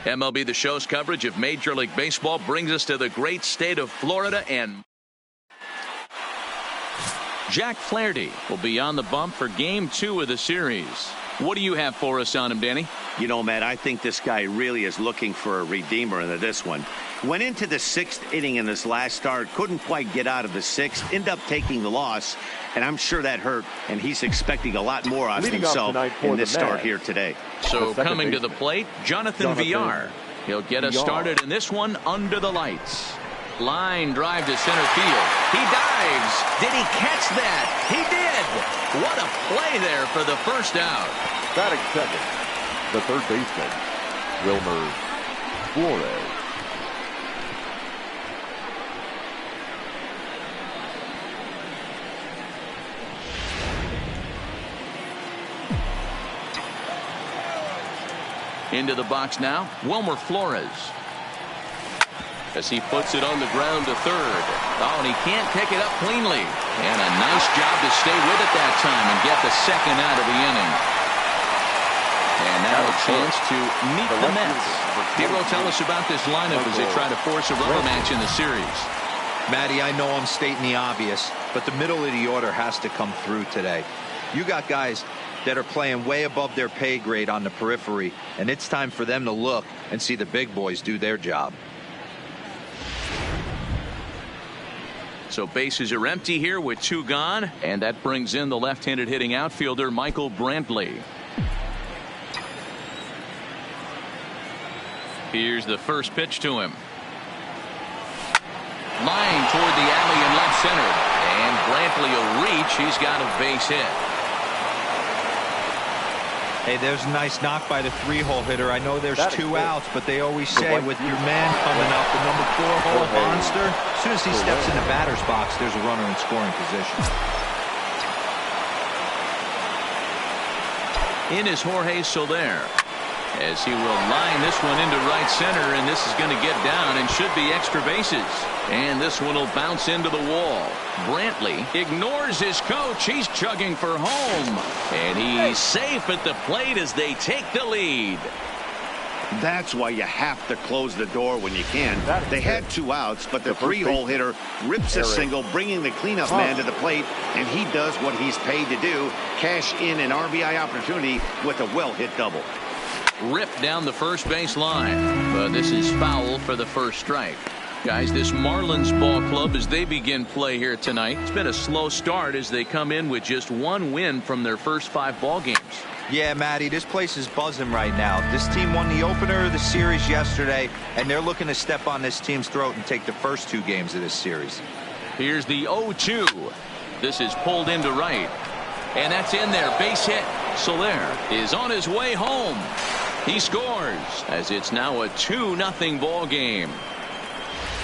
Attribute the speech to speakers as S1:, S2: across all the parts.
S1: MLB The Show's coverage of Major League Baseball brings us to the great state of Florida, and Jack Flaherty will be on the bump for Game 2 of the series. What do you have for us on him, Danny?
S2: You know, Matt, I think this guy really is looking for a redeemer into this one. Went into the 6th inning in this last start, couldn't quite get out of the 6th, ended up taking the loss, and I'm sure that hurt, and he's expecting a lot more out of himself in this start here today.
S1: So coming to the plate, Jonathan Villar. He'll get us started in this one under the lights. Line drive to center field. He dives. Did he catch that? He did. What a play there for the first out.
S3: Batting second, the third baseman, Wilmer Flores.
S1: Into the box now, Wilmer Flores. As he puts it on the ground to third. Oh, and he can't pick it up cleanly. And a nice job to stay with it that time and get the second out of the inning. And now a chance to meet the Mets. Hero, tell us about this lineup as they try to force a rubber match in the series.
S4: Matty, I know I'm stating the obvious, but the middle of the order has to come through today. You got guys that are playing way above their pay grade on the periphery, and it's time for them to look and see the big boys do their job.
S1: So bases are empty here with 2 gone, and that brings in the left-handed hitting outfielder Michael Brantley. Here's the first pitch to him. Line toward the alley in left center, and Brantley will reach. He's got a base hit.
S4: Hey, there's a nice knock by the 3-hole hitter. I know there's 2 outs, but they always say with your man coming up, the number 4-hole monster, as soon as he steps in the batter's box, there's a runner in scoring position.
S1: In is Jorge Soler, as he will line this one into right center, and this is going to get down and should be extra bases. And this one will bounce into the wall. Brantley ignores his coach. He's chugging for home. And he's safe at the plate as they take the lead.
S2: That's why you have to close the door when you can. They had 2 outs, but the 3-hole hitter rips a single, bringing the cleanup man to the plate, and he does what he's paid to do, cash in an RBI opportunity with a well-hit double.
S1: Ripped down the first base line, but this is foul for the first strike. Guys, this Marlins ball club, as they begin play here tonight, it's been a slow start as they come in with just 1 win from their first 5 ball games.
S4: Yeah, Matty, this place is buzzing right now. This team won the opener of the series yesterday, and they're looking to step on this team's throat and take the first 2 games of this series.
S1: Here's the 0-2. This is pulled into right, and that's in there. Base hit. Soler is on his way home. He scores as it's now a 2-0 ball game.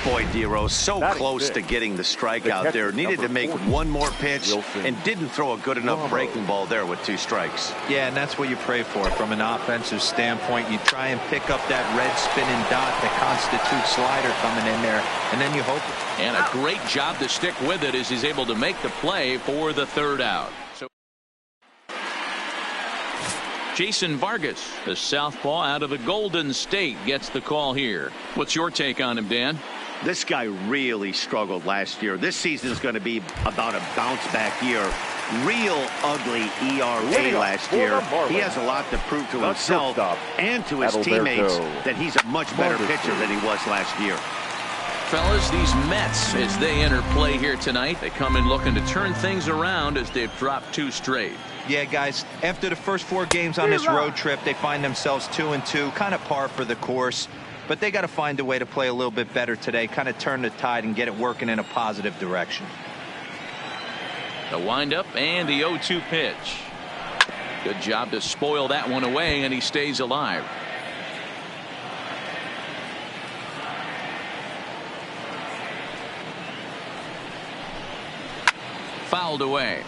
S2: Boy, Dero, so close to getting the strikeout there. Needed to make 1 more pitch and didn't throw a good enough breaking ball there with 2 strikes.
S4: Yeah, and that's what you pray for from an offensive standpoint. You try and pick up that red spinning dot that constitutes slider coming in there, and then you hope.
S1: And a great job to stick with it as he's able to make the play for the 3rd out. So Jason Vargas, the southpaw out of the Golden State, gets the call here. What's your take on him, Dan?
S2: This guy really struggled last year. This season is going to be about a bounce-back year. Real ugly ERA last year. He has a lot to prove to himself and to his teammates that he's a much better pitcher than he was last year.
S1: Fellas, these Mets, as they enter play here tonight, they come in looking to turn things around as they've dropped 2 straight.
S4: Yeah, guys, after the first 4 games on this road trip, they find themselves 2-2, kind of par for the course. But they got to find a way to play a little bit better today, kind of turn the tide and get it working in a positive direction.
S1: The windup and the 0-2 pitch. Good job to spoil that one away, and he stays alive. Fouled away.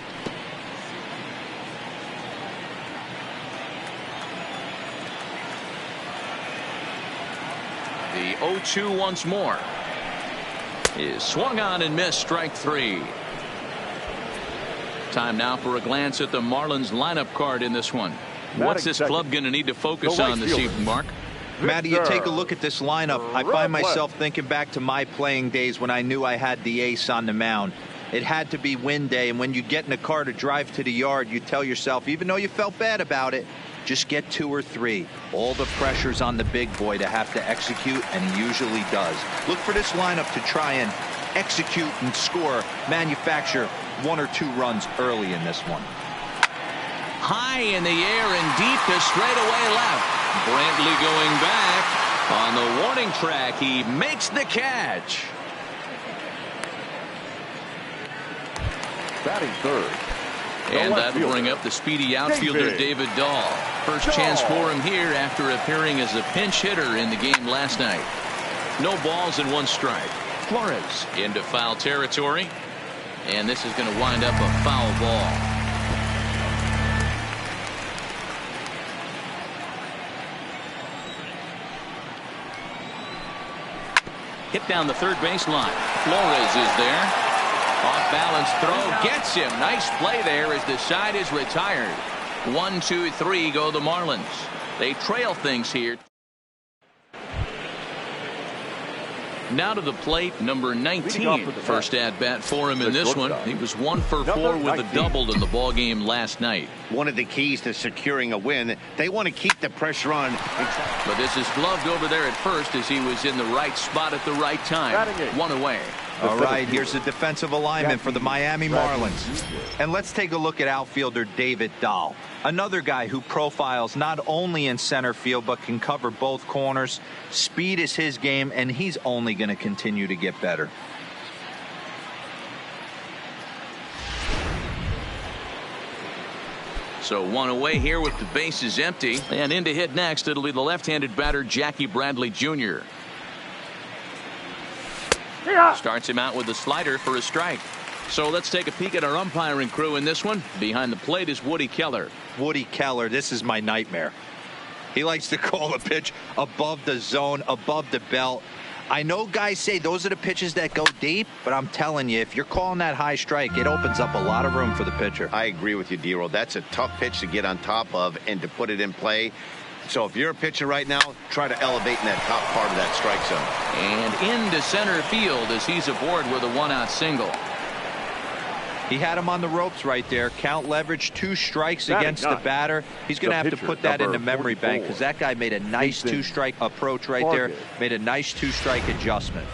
S1: The 0-2 once more is swung on and missed. Strike 3. Time now for a glance at the Marlins lineup card in this one. What's this club going to need to focus on this evening, Mark?
S4: Matty, you take a look at this lineup. I find myself thinking back to my playing days when I knew I had the ace on the mound. It had to be win day, and when you get in a car to drive to the yard, you tell yourself, even though you felt bad about it, just get 2 or 3. All the pressure's on the big boy to have to execute, and he usually does. Look for this lineup to try and execute and score, manufacture 1 or 2 runs early in this one.
S1: High in the air and deep to straightaway left. Brantley going back. On the warning track, he makes the catch.
S3: Batting third.
S1: And that'll bring up the speedy outfielder David Dahl. First chance for him here after appearing as a pinch hitter in the game last night. No balls and 1 strike. Flores into foul territory. And this is going to wind up a foul ball. Hit down the third baseline. Flores is there. Off balance throw gets him. Nice play there as the side is retired. 1, 2, 3 go the Marlins. They trail things here. Now to the plate, number 19. First at bat for him in this one. He was 1 for 4 with a double in the ball game last night.
S2: One of the keys to securing a win, they want to keep the pressure on.
S1: But this is gloved over there at first as he was in the right spot at the right time. 1 away.
S4: All right, here's the defensive alignment for the Miami Marlins. And let's take a look at outfielder David Dahl. Another guy who profiles not only in center field but can cover both corners. Speed is his game, and he's only going to continue to get better.
S1: So 1 away here with the bases empty. And in to hit next, it'll be the left-handed batter Jackie Bradley Jr. Starts him out with a slider for a strike. So let's take a peek at our umpiring crew in this one. Behind the plate is Woody Keller.
S4: Woody Keller, this is my nightmare. He likes to call a pitch above the zone, above the belt. I know guys say those are the pitches that go deep, but I'm telling you, if you're calling that high strike, it opens up a lot of room for the pitcher.
S2: I agree with you, D-Roll. That's a tough pitch to get on top of and to put it in play. So if you're a pitcher right now, try to elevate in that top part of that strike zone.
S1: And into center field as he's aboard with a 1-out single.
S4: He had him on the ropes right there. Count leverage, 2 strikes against the batter. He's going to have to put that in the memory bank because that guy made a nice 2-strike approach right there. Made a nice 2-strike adjustment.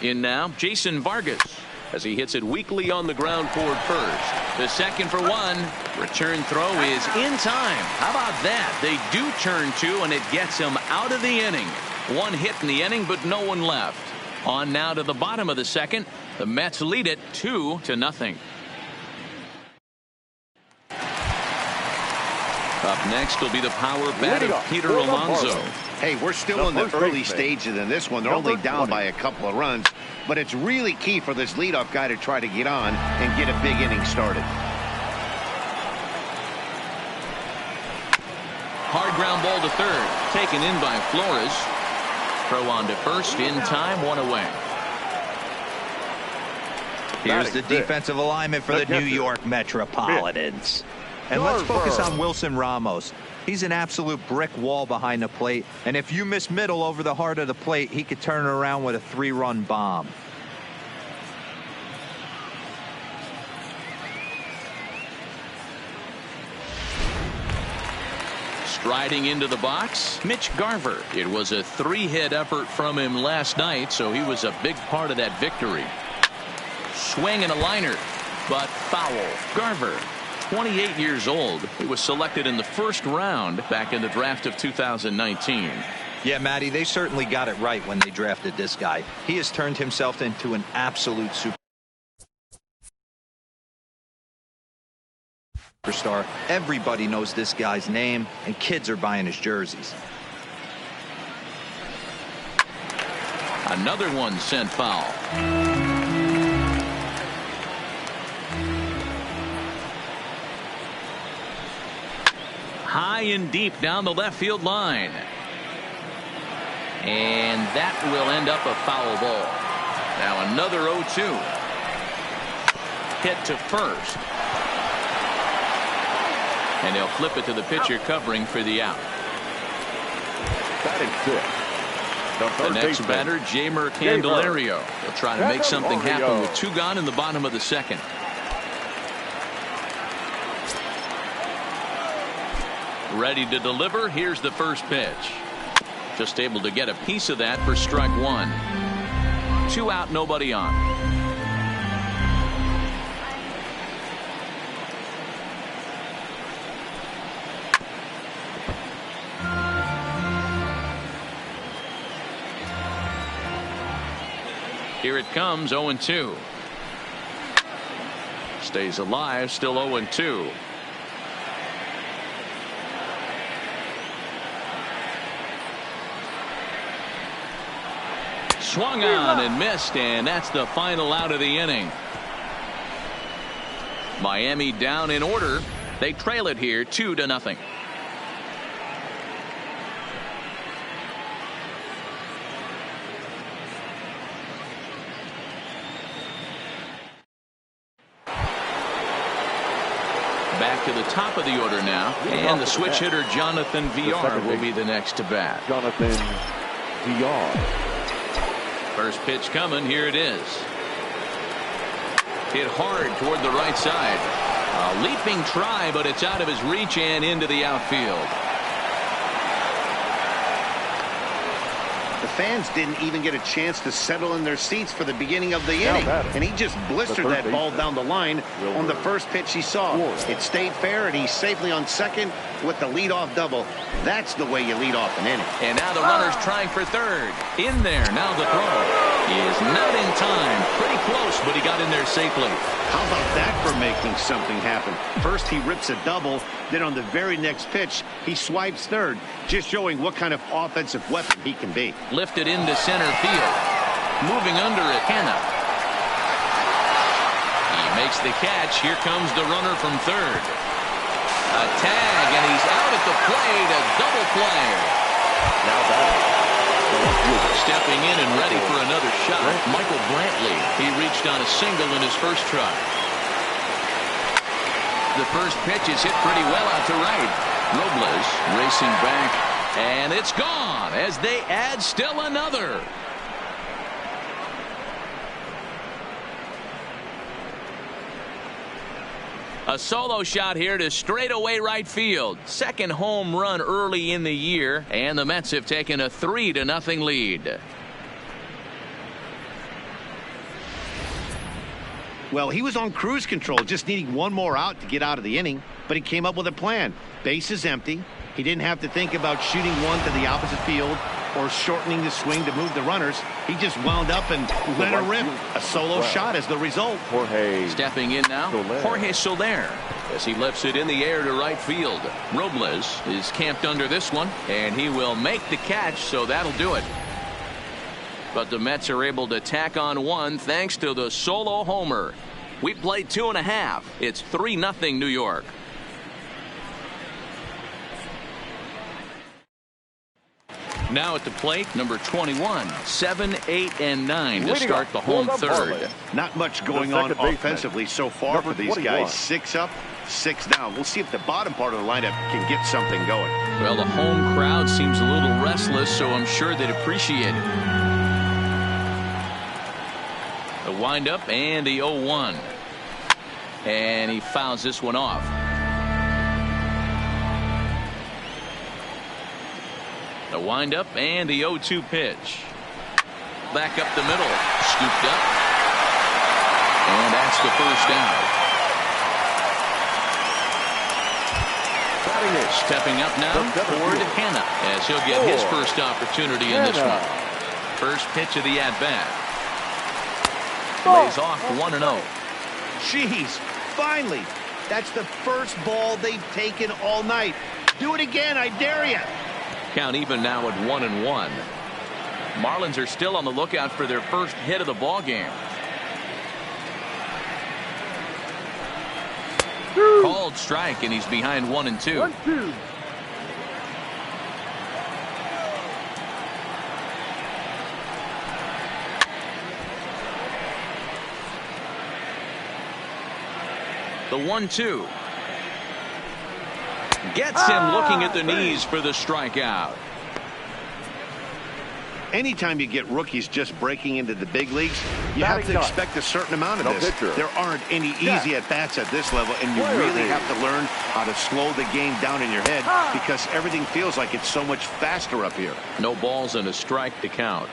S1: In now, Jason Vargas as he hits it weakly on the ground toward first. The second for 1. Return throw is in time. How about that? They do turn 2, and it gets him out of the inning. 1 hit in the inning, but no one left. On now to the bottom of the second. The Mets lead it 2-0. Up next will be the power bat of Peter Alonso.
S2: Hey, we're still in the early stages in this one. They're only down by a couple of runs, but it's really key for this leadoff guy to try to get on and get a big inning started.
S1: Hard ground ball to third, taken in by Flores. Throw on to first in time, 1 away.
S4: Here's the defensive alignment for the New York Metropolitans. And let's focus on Wilson Ramos. He's an absolute brick wall behind the plate. And if you miss middle over the heart of the plate, he could turn it around with a 3-run bomb.
S1: Striding into the box, Mitch Garver. It was a 3-hit effort from him last night, so he was a big part of that victory. Swing and a liner, but foul. Garver, 28 years old. He was selected in the first round back in the draft of 2019.
S4: Yeah, Matty, they certainly got it right when they drafted this guy. He has turned himself into an absolute superstar. Everybody knows this guy's name, and kids are buying his jerseys.
S1: Another one sent foul. High and deep down the left field line. And that will end up a foul ball. Now another 0-2. Hit to first. And they'll flip it to the pitcher covering for the out.
S3: Batting sixth.
S1: The next batter, Jeimer Candelario. They'll try to make something happen with 2 gone in the bottom of the second. Ready to deliver. Here's the first pitch. Just able to get a piece of that for strike 1. 2 out, nobody on. Here it comes, 0-2. Stays alive, still 0-2. Swung on and missed, and that's the final out of the inning. Miami down in order. They trail it here 2-0. Back to the top of the order now, and the switch hitter Jonathan Villar will be the next to bat.
S3: Jonathan Villar.
S1: First pitch coming. Here it is. Hit hard toward the right side. A leaping try, but it's out of his reach and into the outfield.
S2: The fans didn't even get a chance to settle in their seats for the beginning of the inning, and he just blistered that ball down the line on the first pitch he saw. It stayed fair, and he's safely on second with the leadoff double. That's the way you lead off an inning.
S1: And now the runner's trying for third. In there, now the throw. He is not in time. Pretty close, but he got in there safely.
S2: How about that for making something happen? First he rips a double, then on the very next pitch he swipes third, just showing what kind of offensive weapon he can be.
S1: Lifted into center field. Moving under it, Hanna. He makes the catch. Here comes the runner from third. A tag, and he's out at the plate. A double play.
S3: Now batting.
S1: Stepping in and ready for another shot, Michael Brantley. He reached on a single in his first try. The first pitch is hit pretty well out to right. Robles racing back, and it's gone as they add still another. A solo shot here to straightaway right field. Second home run early in the year, and the Mets have taken a 3-0 lead.
S2: Well, he was on cruise control, just needing one more out to get out of the inning, but he came up with a plan. Bases empty. He didn't have to think about shooting one to the opposite field or shortening the swing to move the runners. He just wound up and let her rip. A solo shot as the result.
S1: Stepping in now, Jorge Soler, as he lifts it in the air to right field. Robles is camped under this one, and he will make the catch, so that'll do it. But the Mets are able to tack on one thanks to the solo homer. We played 2.5. It's 3-0 New York. Now at the plate, number 21, 7, 8, and 9 to start the home third.
S2: Not much going on offensively so far for these guys. 6 up, 6 down. We'll see if the bottom part of the lineup can get something going.
S1: Well, the home crowd seems a little restless, so I'm sure they'd appreciate it. The windup and the 0-1. And he fouls this one off. The windup and the 0-2 pitch. Back up the middle. Scooped up. And that's the first out. Stepping up now toward Hanna as he'll get his first opportunity in this one. First pitch of the at-bat. Lays off 1-0.
S2: Jeez, finally. That's the first ball they've taken all night. Do it again, I dare you.
S1: Count even now at 1-1. Marlins are still on the lookout for their first hit of the ball game. Called strike, and he's behind 1-2.
S3: 1-2.
S1: The 1-2. Gets him looking at the knees for the strikeout.
S2: Anytime you get rookies just breaking into the big leagues, you have to expect a certain amount of this. There aren't any easy at-bats at this level, and you really have to learn how to slow the game down in your head because everything feels like it's so much faster up here.
S1: No balls and a strike to count.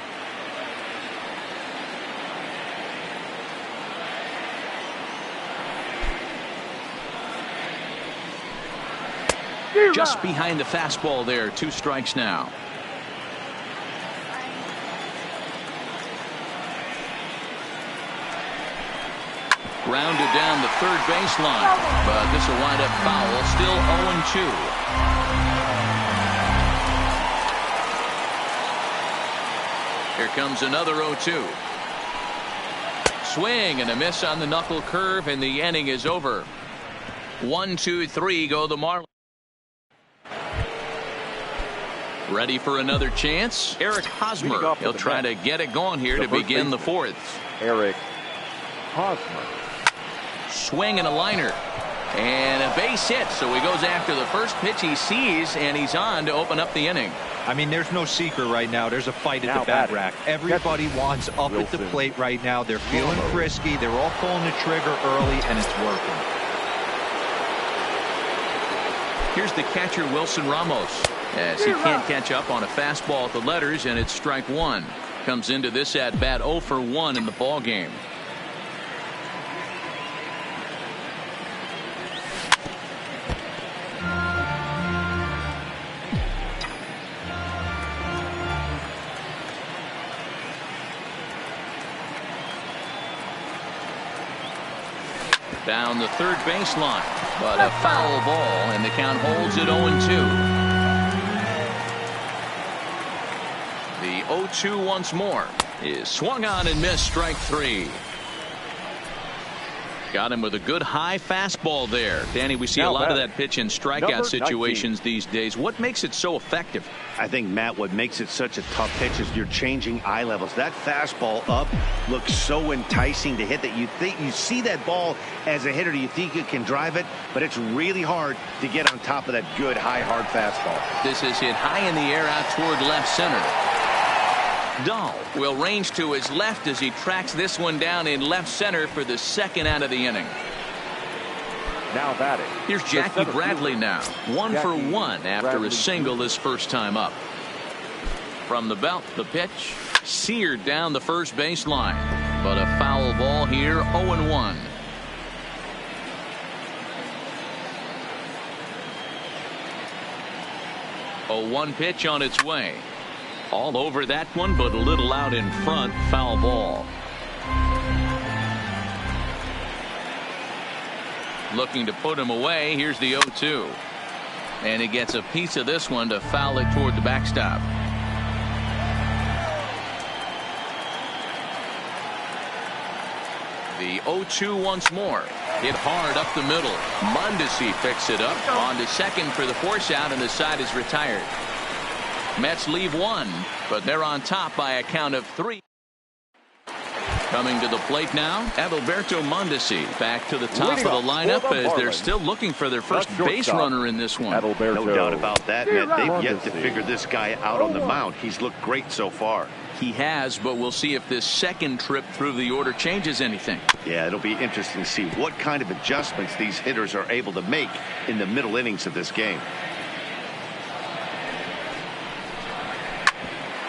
S1: Just behind the fastball there. 2 strikes now. Grounded down the third baseline, but this will wind up foul. Still 0-2. Here comes another 0-2. Swing and a miss on the knuckle curve, and the inning is over. 1, 2, 3 go the Marlins. Ready for another chance. Eric Hosmer. He'll try to get it going here to begin the 4th.
S3: Eric Hosmer.
S1: Swing and a liner. And a base hit. So he goes after the first pitch he sees, and he's on to open up the inning.
S4: I mean, there's no secret right now. There's a fight at the bat rack. Everybody wants up at the plate right now. They're feeling frisky. They're all pulling the trigger early, and it's working.
S1: Here's the catcher, Wilson Ramos, as he can't catch up on a fastball at the letters, and it's strike 1. Comes into this at bat 0 for 1 in the ball game. Down the third baseline, but a foul ball, and the count holds at 0-2. The 0-2 once more is swung on and missed. Strike 3. Got him with a good high fastball there. Danny, we see a lot of that pitch in strikeout situations these days. What makes it so effective?
S2: I think, Matt, what makes it such a tough pitch is you're changing eye levels. That fastball up looks so enticing to hit that you think you see that ball as a hitter. You think you can drive it, but it's really hard to get on top of that good high hard fastball.
S1: This is hit high in the air out toward left center. Dahl will range to his left as he tracks this one down in left center for the second out of the inning.
S3: Now batting.
S1: Here's Jackie Bradley now. 1 for 1 after a single his first time up. From the belt, the pitch seared down the first baseline, but a foul ball here. 0-1. A 1 pitch on its way. All over that one, but a little out in front. Foul ball. Looking to put him away. Here's the 0-2. And he gets a piece of this one to foul it toward the backstop. The 0-2 once more. Hit hard up the middle. Mondesi picks it up. On to second for the force out, and the side is retired. Mets leave 1, but they're on top by a count of 3. Coming to the plate now, Adalberto Mondesi back to the top of the lineup as they're still looking for their first base runner in this one.
S2: No doubt about that, Matt. They've yet to figure this guy out on the mound. He's looked great so far.
S1: He has, but we'll see if this second trip through the order changes anything.
S2: Yeah, it'll be interesting to see what kind of adjustments these hitters are able to make in the middle innings of this game.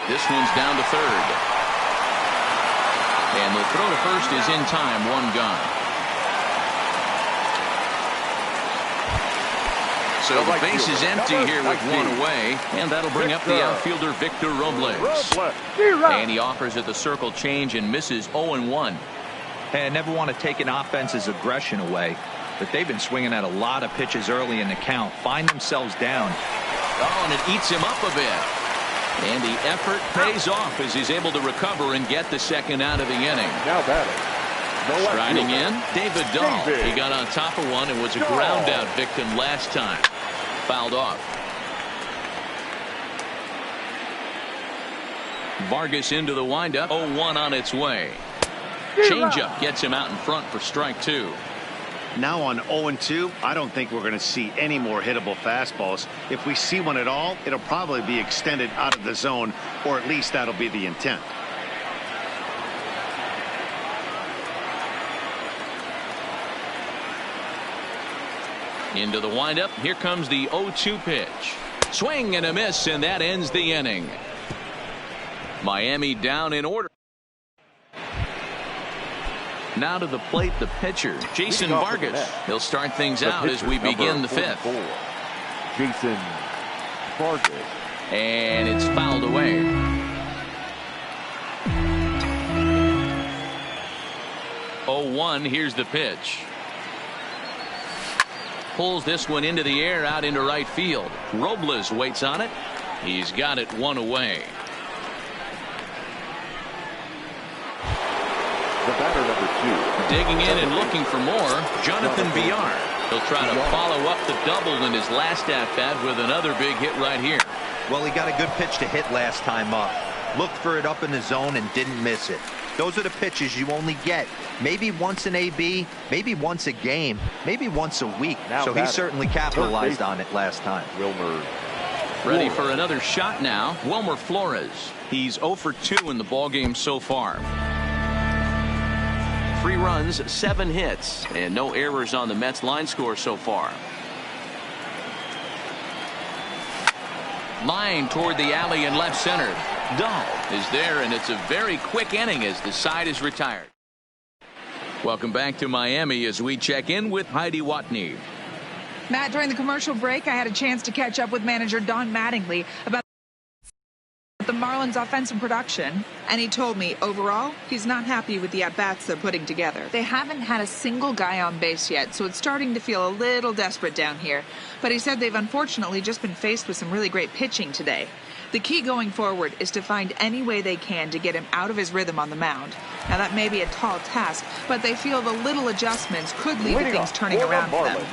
S1: This one's down to third. And the throw to first is in time. 1 gone. So the base is empty here with 1 away, and that'll bring up the outfielder Victor Robles. And he offers at the circle change and misses. 0-1.
S4: Hey, I never want to take an offense's aggression away, but they've been swinging at a lot of pitches early in the count. Find themselves down.
S1: Oh, and it eats him up a bit. And the effort pays off as he's able to recover and get the second out of the inning.
S3: Now batting.
S1: Striding in, David Dahl. He got on top of one and was a ground out victim last time. Fouled off. Vargas into the windup. 0-1 on its way. Changeup gets him out in front for strike 2.
S2: Now on 0-2, I don't think we're going to see any more hittable fastballs. If we see one at all, it'll probably be extended out of the zone, or at least that'll be the intent.
S1: Into the windup. Here comes the 0-2 pitch. Swing and a miss, and that ends the inning. Miami down in order. Now to the plate, the pitcher, Jason Vargas. He'll start things out as we begin the fifth.
S3: Jason Vargas.
S1: And it's fouled away. Oh-1, here's the pitch. Pulls this one into the air out into right field. Robles waits on it. He's got it one away.
S3: The batter, number 2.
S1: Digging in and looking for more, Jonathan Villar. He'll try to follow up the double in his last at-bat with another big hit right here.
S4: Well, he got a good pitch to hit last time up. Looked for it up in the zone and didn't miss it. Those are the pitches you only get maybe once an AB, maybe once a game, maybe once a week. So he certainly capitalized on it last time.
S3: Wilmer.
S1: Ready for another shot now. Wilmer Flores. He's 0 for 2 in the ballgame so far. 3 runs, 7 hits, and no errors on the Mets line score so far. Line toward the alley in left center. Dahl is there, and it's a very quick inning as the side is retired. Welcome back to Miami as we check in with Heidi Watney.
S5: Matt, during the commercial break, I had a chance to catch up with manager Don Mattingly about the Marlins' offensive production, and he told me overall he's not happy with the at-bats they're putting together. They haven't had a single guy on base yet, so it's starting to feel a little desperate down here. But he said they've unfortunately just been faced with some really great pitching today. The key going forward is to find any way they can to get him out of his rhythm on the mound. Now, that may be a tall task, but they feel the little adjustments could lead to things turning around for them.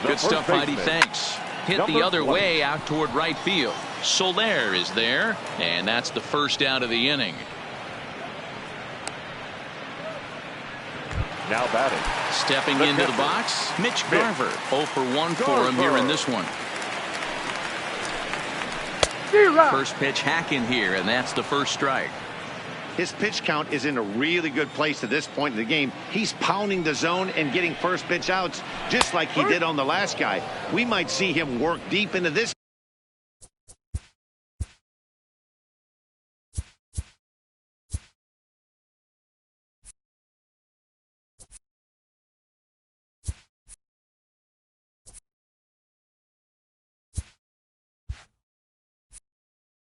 S1: Good stuff, Heidi. Thanks. Hit the other way out toward right field. Soler is there, and that's the first out of the inning.
S3: Now batting.
S1: Stepping into the box, Mitch Garver. 0 for 1 for him here in this one. First pitch hack in here, and that's the first strike.
S2: His pitch count is in a really good place at this point in the game. He's pounding the zone and getting first pitch outs just like he did on the last guy. We might see him work deep into this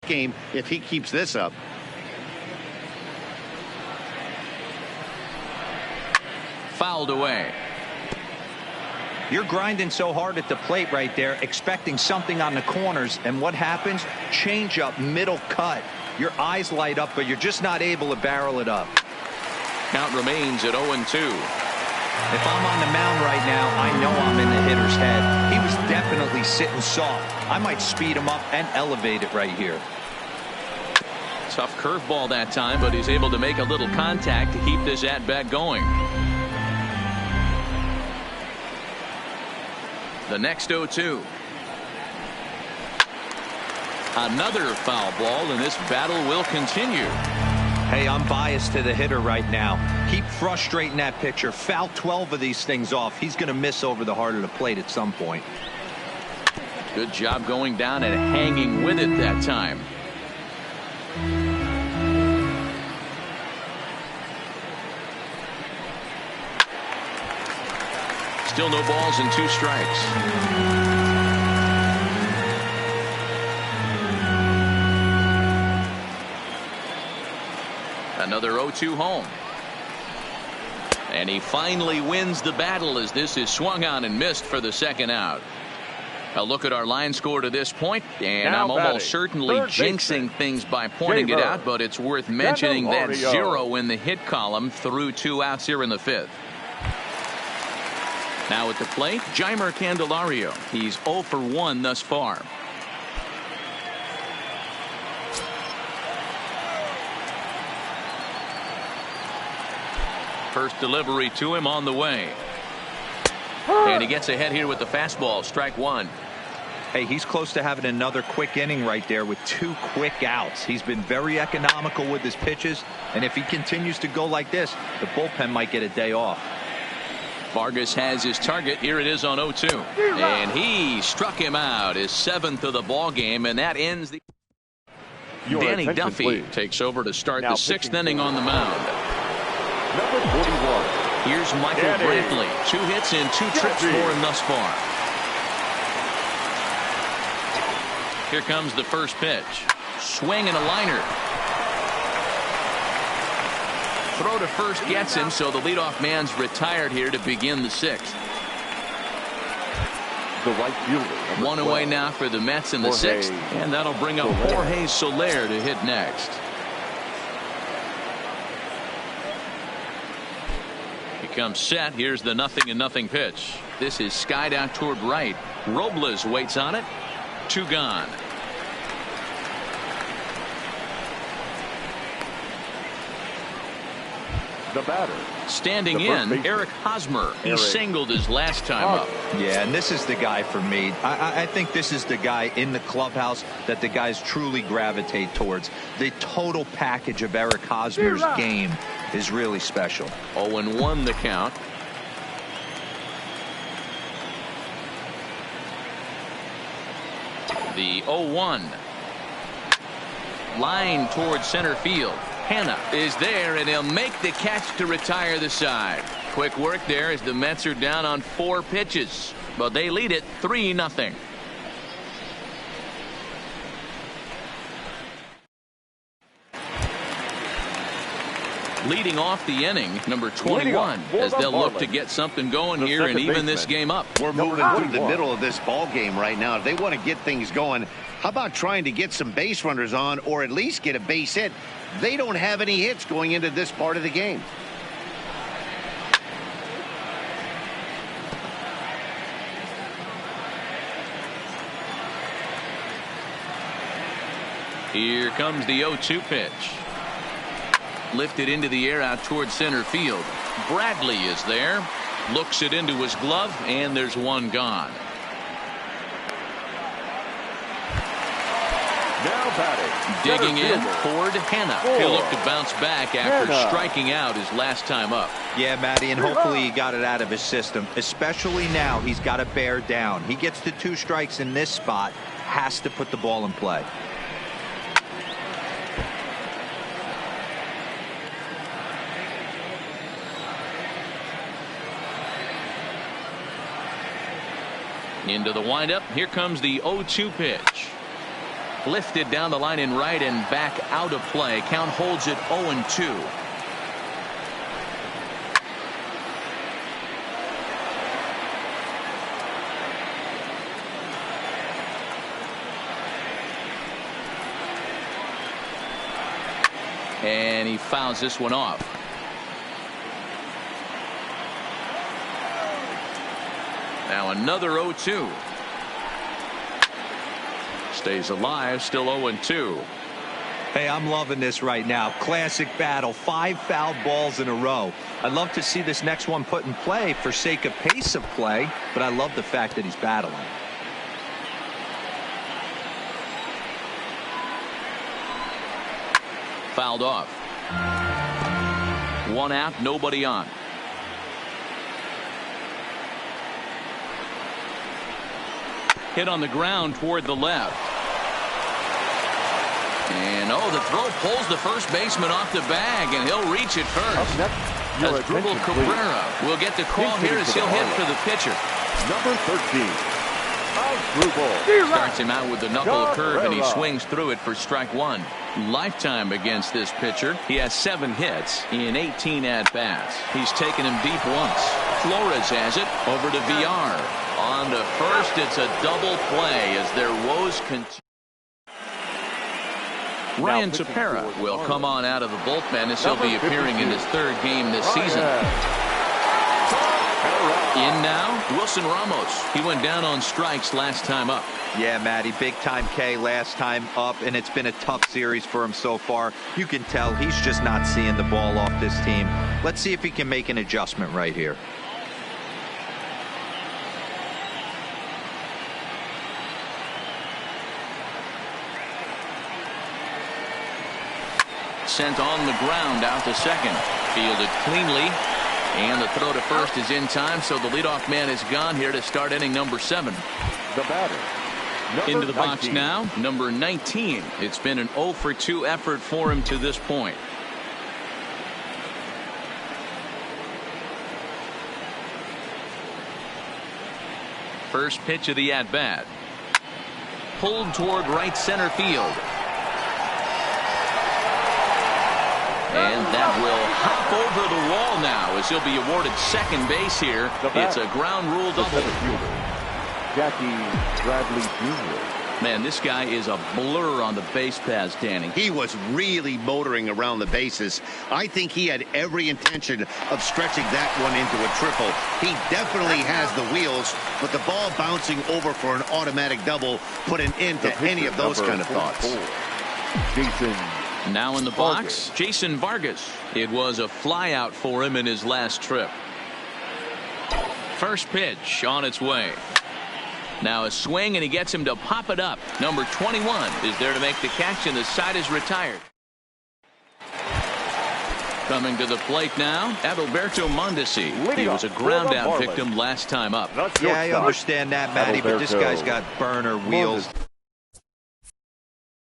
S2: game if he keeps this up.
S1: Fouled away.
S4: You're grinding so hard at the plate right there, expecting something on the corners, and what happens? Change up, middle cut. Your eyes light up, but you're just not able to barrel it up.
S1: Count remains at 0-2.
S4: If I'm on the mound right now, I know I'm in the hitter's head. He was definitely sitting soft. I might speed him up and elevate it right here.
S1: Tough curveball that time, but he's able to make a little contact to keep this at-bat going. The next 0-2. Another foul ball, and this battle will continue.
S4: Hey, I'm biased to the hitter right now. Keep frustrating that pitcher. Foul 12 of these things off. He's going to miss over the heart of the plate at some point.
S1: Good job going down and hanging with it that time. Still no balls and 2 strikes. Another 0-2 home. And he finally wins the battle as this is swung on and missed for the second out. A look at our line score to this point, and
S3: now
S1: I'm almost
S3: batting,
S1: certainly jinxing things by pointing it out, but it's worth mentioning that 0 in the hit column through 2 outs here in the 5th. Now at the plate, Jeimer Candelario. He's 0 for 1 thus far. First delivery to him on the way. And he gets ahead here with the fastball. Strike one.
S4: Hey, he's close to having another quick inning right there with 2 quick outs. He's been very economical with his pitches, and if he continues to go like this, the bullpen might get a day off.
S1: Vargas has his target. Here it is on 0-2. And he struck him out, his 7th of the ball game, and that ends the... Danny Duffy
S3: please.
S1: takes over to start
S3: Now
S1: the 6th inning on the mound.
S3: Number 41.
S1: Here's Michael Brantley. 2 hits and 2 trips for him thus far. Here comes the first pitch. Swing and a liner. Throw to first gets him, so the leadoff man's retired here to begin the 6th.
S3: The right fielder.
S1: 1 away now for the Mets in the 6th, and that'll bring up Jorge Soler to hit next. He comes set. Here's the 0-0 pitch. This is skied out toward right. Robles waits on it. 2 gone.
S3: The batter.
S1: Standing in, Eric Hosmer. He singled his last time up.
S4: Yeah, and this is the guy for me. I think this is the guy in the clubhouse that the guys truly gravitate towards. The total package of Eric Hosmer's game is really special.
S1: 0-1 the count. The 0-1. Line towards center field. Hanna is there, and he'll make the catch to retire the side. Quick work there as the Mets are down on 4 pitches, but they lead it 3-0. Leading off the inning, number 21, as they'll look to get something going here and even this game up.
S2: We're moving through the middle of this ball game right now. If they want to get things going, how about trying to get some base runners on, or at least get a base hit? They don't have any hits going into this part of the game.
S1: Here comes the 0-2 pitch. Lifted into the air out towards center field. Bradley is there. Looks it into his glove, and there's 1 gone.
S3: Now batting.
S1: Digging in, Ford Hanna. He'll look to bounce back after striking out his last time up.
S4: Yeah, Matty, and hopefully he got it out of his system. Especially now, he's got to bear down. He gets the 2 strikes in this spot, has to put the ball in play.
S1: Into the windup. Here comes the 0-2 pitch. Lifted down the line in right and back out of play. Count holds it 0-2. And he fouls this one off. Now another 0-2. Stays alive, still 0-2.
S4: Hey, I'm loving this right now. Classic battle. 5 foul balls in a row. I'd love to see this next one put in play for sake of pace of play, but I love the fact that he's battling.
S1: Fouled off. 1 out, nobody on. Hit on the ground toward the left. And the throw pulls the first baseman off the bag, and he'll reach it first. Asdrubal Cabrera will get the call here as he'll hit for the pitcher.
S3: Number 13. Asdrubal.
S1: Starts him out with the knuckle curve, and he swings through it for strike 1. Lifetime against this pitcher. He has 7 hits in 18 at-bats. He's taken him deep once. Flores has it over to VR. On to first, it's a double play as their woes continue. Ryan Tepera will come on out of the bullpen as he'll be appearing in his 3rd game this season. In now, Wilson Ramos. He went down on strikes last time up.
S4: Yeah, Matty, big time K last time up, and it's been a tough series for him so far. You can tell he's just not seeing the ball off this team. Let's see if he can make an adjustment right here.
S1: Sent on the ground out to second. Fielded cleanly. And the throw to first is in time, so the leadoff man is gone here to start inning number 7.
S3: The batter.
S1: Into the
S3: 19.
S1: box now, number 19. It's been an 0 for 2 effort for him to this point. First pitch of the at-bat. Pulled toward right center field. And that will hop over the wall now as he'll be awarded second base here. It's a ground rule double.
S3: Jackie Bradley Jr.
S1: Man, this guy is a blur on the base paths, Danny.
S2: He was really motoring around the bases. I think he had every intention of stretching that one into a triple. He definitely has the wheels, but the ball bouncing over for an automatic double put an end to any of those kind of thoughts.
S3: Jason.
S1: Now in the box, Jason Vargas. It was a flyout for him in his last trip. First pitch on its way. Now a swing, and he gets him to pop it up. Number 21 is there to make the catch, and the side is retired. Coming to the plate now, Adalberto Mondesi. He was a ground out victim last time up.
S4: Yeah, I understand that, Matty, but this guy's got burner wheels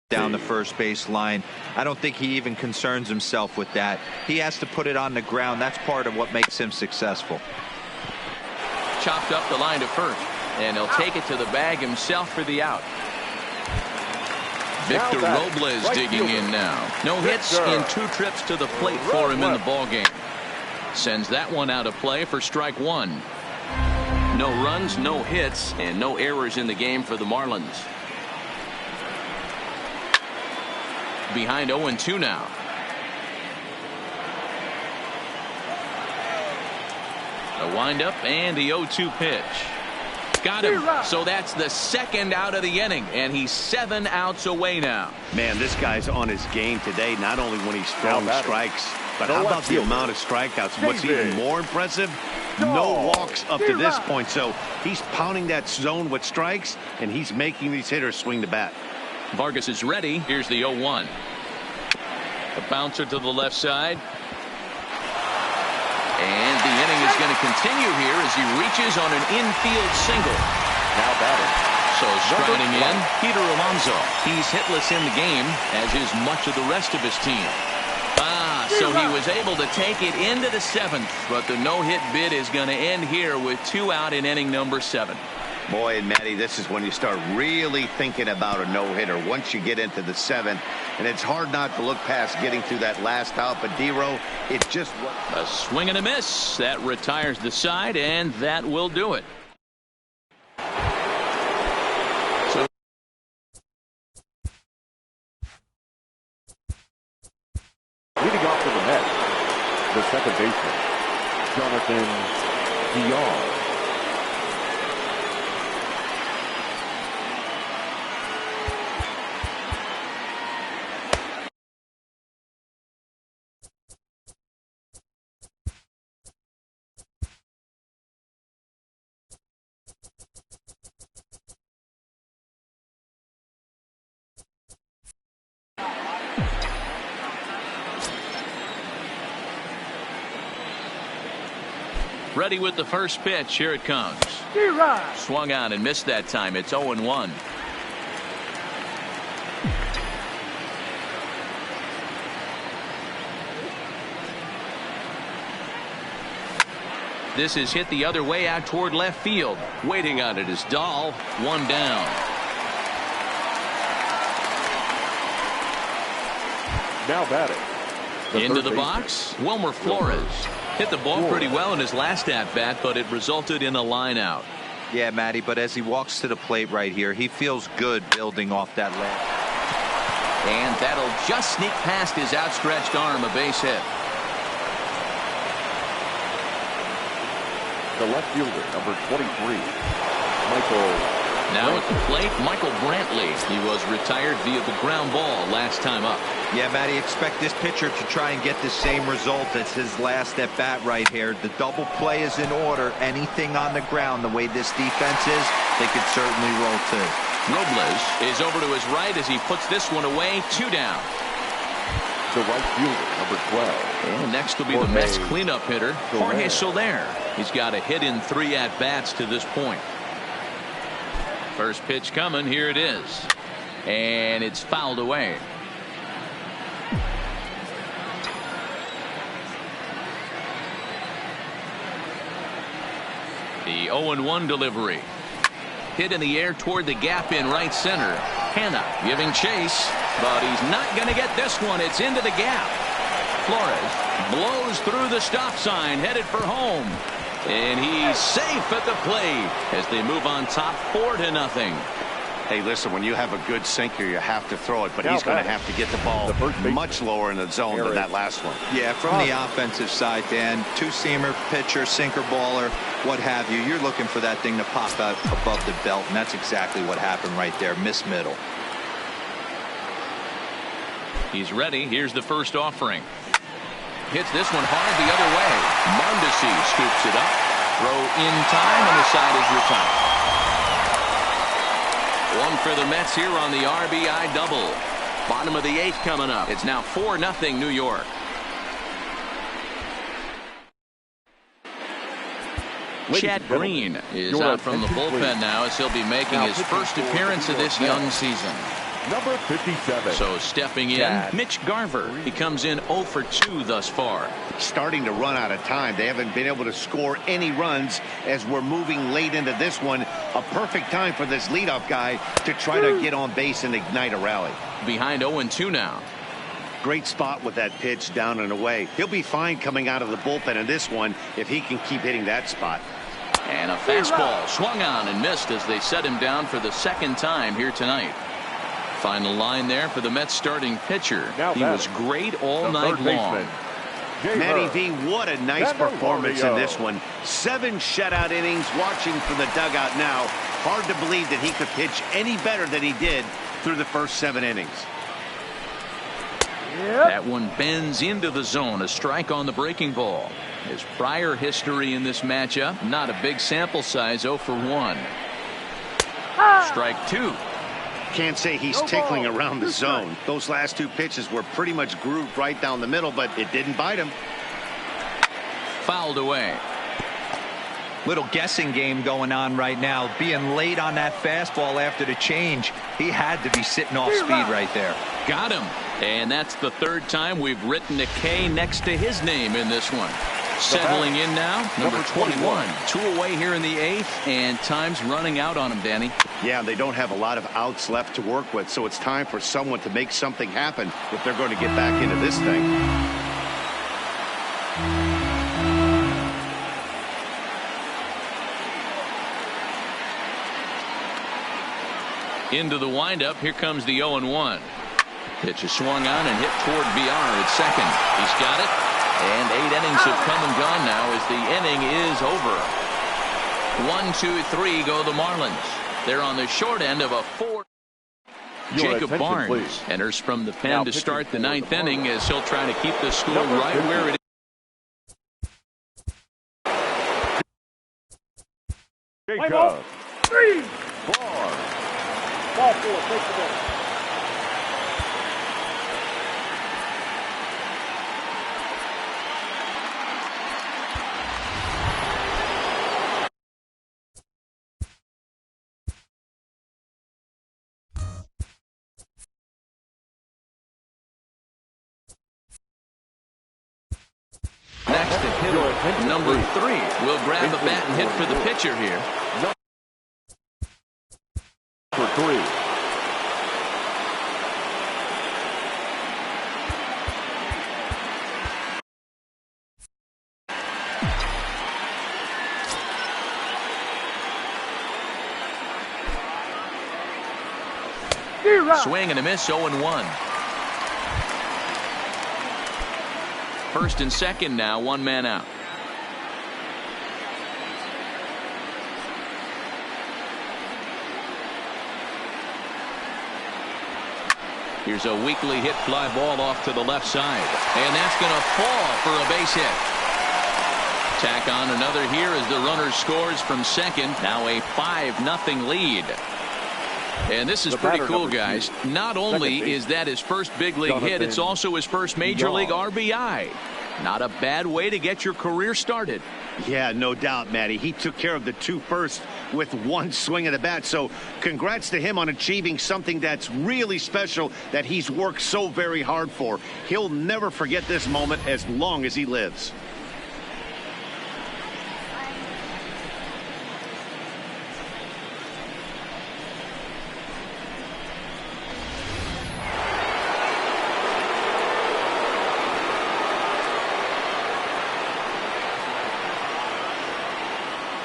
S4: down the first base line. I don't think he even concerns himself with that. He has to put it on the ground. That's part of what makes him successful.
S1: Chopped up the line to first, and he'll take it to the bag himself for the out. Victor Robles digging in now. No hits in 2 trips to the plate for him in the ballgame. Sends that one out of play for strike 1. No runs, no hits, and no errors in the game for the Marlins. Behind 0-2 now. A windup and the 0-2 pitch. Got him. So that's the second out of the inning, and he's 7 outs away now.
S2: Man, this guy's on his game today, not only when he's throwing strikes, but how about the amount of strikeouts? What's even more impressive? No walks up to this point, so he's pounding that zone with strikes, and he's making these hitters swing the bat.
S1: Vargas is ready. Here's the 0-1. A bouncer to the left side. And the inning is going to continue here as he reaches on an infield single.
S3: Now batting.
S1: So striding in, Peter Alonso. He's hitless in the game, as is much of the rest of his team. So he was able to take it into the 7th, but the no-hit bid is going to end here with 2 out in inning number 7.
S2: Boy, and Matty, this is when you start really thinking about a no-hitter once you get into the 7th, and it's hard not to look past getting through that last out, but D-Row, it just...
S1: A swing and a miss. That retires the side, and that will do it. So
S3: leading off to the net, the second baseman, Jonathan Diaz.
S1: ready with the first pitch. Here it comes. Swung on and missed that time. It's 0-1. This is hit the other way out toward left field. Waiting on it is Dahl. One down.
S3: Now batting.
S1: Into the box, Wilmer Flores. Hit the ball pretty well in his last at-bat, but it resulted in a line out.
S4: Yeah, Matty, but as he walks to the plate right here, he feels good building off that left.
S1: And that'll just sneak past his outstretched arm, a base hit.
S3: The left fielder, number 23, Michael.
S1: Now at the plate, Michael Brantley. He was retired via the ground ball last time up.
S4: Yeah, Matty, expect this pitcher to try and get the same result as his last at bat right here. The double play is in order. Anything on the ground, the way this defense is, they could certainly roll too.
S1: Robles is over to his right as he puts this one away. 2 down.
S3: The right fielder, number 12.
S1: And next will be the Mets cleanup hitter, Jorge Soler. He's got a hit in 3 at-bats to this point. First pitch coming. Here it is. And it's fouled away. The 0-1 delivery. Hit in the air toward the gap in right center. Hanna giving chase, but he's not going to get this one. It's into the gap. Flores blows through the stop sign, headed for home. And he's safe at the plate as they move on top 4-0.
S2: Hey, listen, when you have a good sinker, you have to throw it, but he's going to have to get the ball much lower in the zone than that last one.
S4: Yeah, from the offensive side, Dan, two-seamer, pitcher, sinker baller, what have you, you're looking for that thing to pop out above the belt, and that's exactly what happened right there. Miss middle.
S1: He's ready. Here's the first offering. Hits this one hard the other way. Mondesi scoops it up. Throw in time, and the side is retired. One for the Mets here on the RBI double. Bottom of the 8th coming up. It's now 4-0 New York. Chad Green is out from the bullpen now as he'll be making his first appearance of this young season.
S3: Number 57.
S1: So stepping in, Mitch Garver. He comes in 0 for 2 thus far.
S2: Starting to run out of time. They haven't been able to score any runs as we're moving late into this one. A perfect time for this leadoff guy to try to get on base and ignite a rally.
S1: Behind 0-2 now.
S2: Great spot with that pitch down and away. He'll be fine coming out of the bullpen in this one if he can keep hitting that spot.
S1: And a fastball swung on and missed as they set him down for the 2nd time here tonight. Final line there for the Mets starting pitcher. He was great all night long.
S2: Matty V, what a nice performance in this one. 7 shutout innings. Watching from the dugout now. Hard to believe that he could pitch any better than he did through the first 7 innings.
S1: That one bends into the zone. A strike on the breaking ball. His prior history in this matchup, not a big sample size, 0 for 1. Strike 2.
S2: Can't say he's tickling around the zone. Those last 2 pitches were pretty much grooved right down the middle, but it didn't bite him.
S1: Fouled away.
S4: Little guessing game going on right now. Being late on that fastball after the change. He had to be sitting off speed right there.
S1: Got him. And that's the 3rd time we've written a K next to his name in this one. Settling in now, number 21. 2 away here in the 8th, and time's running out on him, Danny.
S2: Yeah, they don't have a lot of outs left to work with, so it's time for someone to make something happen if they're going to get back into this thing.
S1: Into the windup. Here comes the 0-1. Pitch is swung on and hit toward Villar at second. He's got it. And 8 innings have come and gone now as the inning is over. 1, 2, 3 go the Marlins. They're on the short end of a 4. Jacob Barnes enters from the pen to start the 9th inning as he'll try to keep the score right where it is.
S3: Jacob. Barnes. Ball 4, take the ball.
S1: Next to hitter, number 3 will grab the bat and hit for the pitcher here.
S3: For 3.
S1: Swing and a miss, 0-1. First and second now, 1 man out. Here's a weakly hit fly ball off to the left side. And that's going to fall for a base hit. Tack on another here as the runner scores from second. Now a 5-0 lead. And this is pretty cool, guys. Not only is that his first big league hit, it's also his first major league RBI. Not a bad way to get your career started.
S2: Yeah, no doubt, Matty. He took care of the two first with one swing of the bat. So congrats to him on achieving something that's really special that he's worked so very hard for. He'll never forget this moment as long as he lives.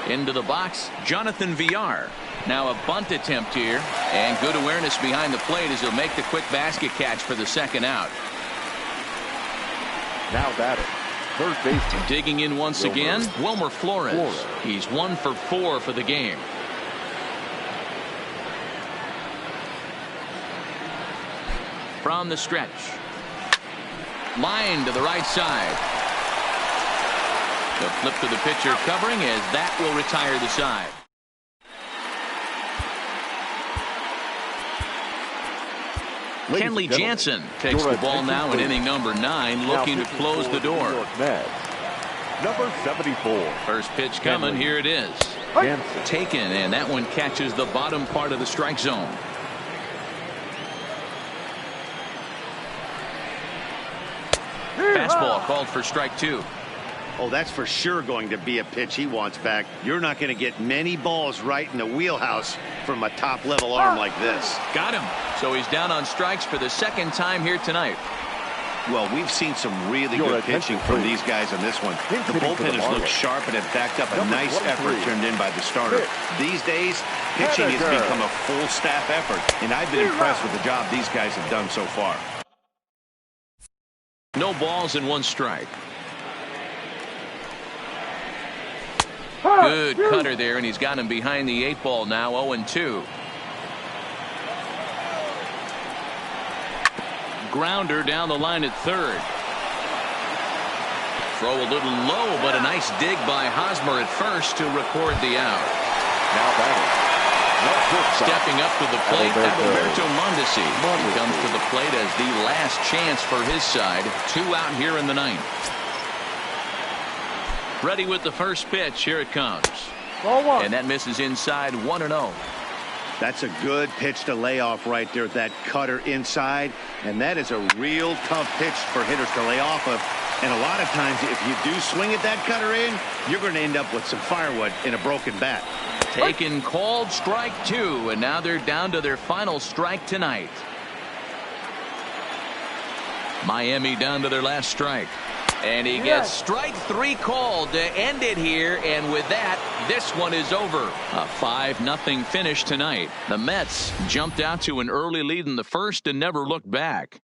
S1: Into the box, Jonathan Villar. Now a bunt attempt here, and good awareness behind the plate as he'll make the quick basket catch for the second out.
S3: Now batting, third baseman.
S1: Digging in once again, Wilmer Flores. He's 1 for 4 for the game. From the stretch. Line to the right side. The flip to the pitcher covering as that will retire the side. Kenley Jansen takes the ball now in inning number 9, looking to close the door.
S3: Number 74.
S1: First pitch coming. Here it is. Taken, and that one catches the bottom part of the strike zone. Fastball called for strike 2.
S2: Oh, that's for sure going to be a pitch he wants back. You're not going to get many balls right in the wheelhouse from a top-level arm like this.
S1: Got him. So he's down on strikes for the second time here tonight.
S2: Well, we've seen some really good pitching from these guys on this one. The bullpen has looked sharp and have backed up a nice effort turned in by the starter. These days, pitching has become a full staff effort, and I've been impressed with the job these guys have done so far.
S1: No balls and 1 strike. Good cutter there, and he's got him behind the 8 ball now, 0-2. Grounder down the line at third. Throw a little low, but a nice dig by Hosmer at first to record the out.
S3: Now batting.
S1: Stepping up to the plate, Adalberto Mondesi. He comes to the plate as the last chance for his side. 2 out here in the 9th. Ready with the first pitch. Here it comes. And that misses inside, 1-0.
S2: That's a good pitch to lay off right there, that cutter inside. And that is a real tough pitch for hitters to lay off of. And a lot of times, if you do swing at that cutter in, you're going to end up with some firewood in a broken bat.
S1: Taken, called strike 2, and now they're down to their final strike tonight. Miami down to their last strike. And he gets strike 3 called to end it here, and with that, this one is over. A 5-0 finish tonight. The Mets jumped out to an early lead in the first and never looked back.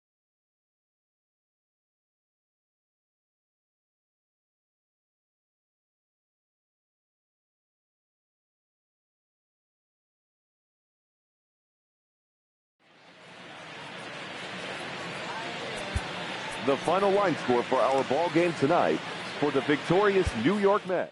S3: The final line score for our ball game tonight for the victorious New York Mets.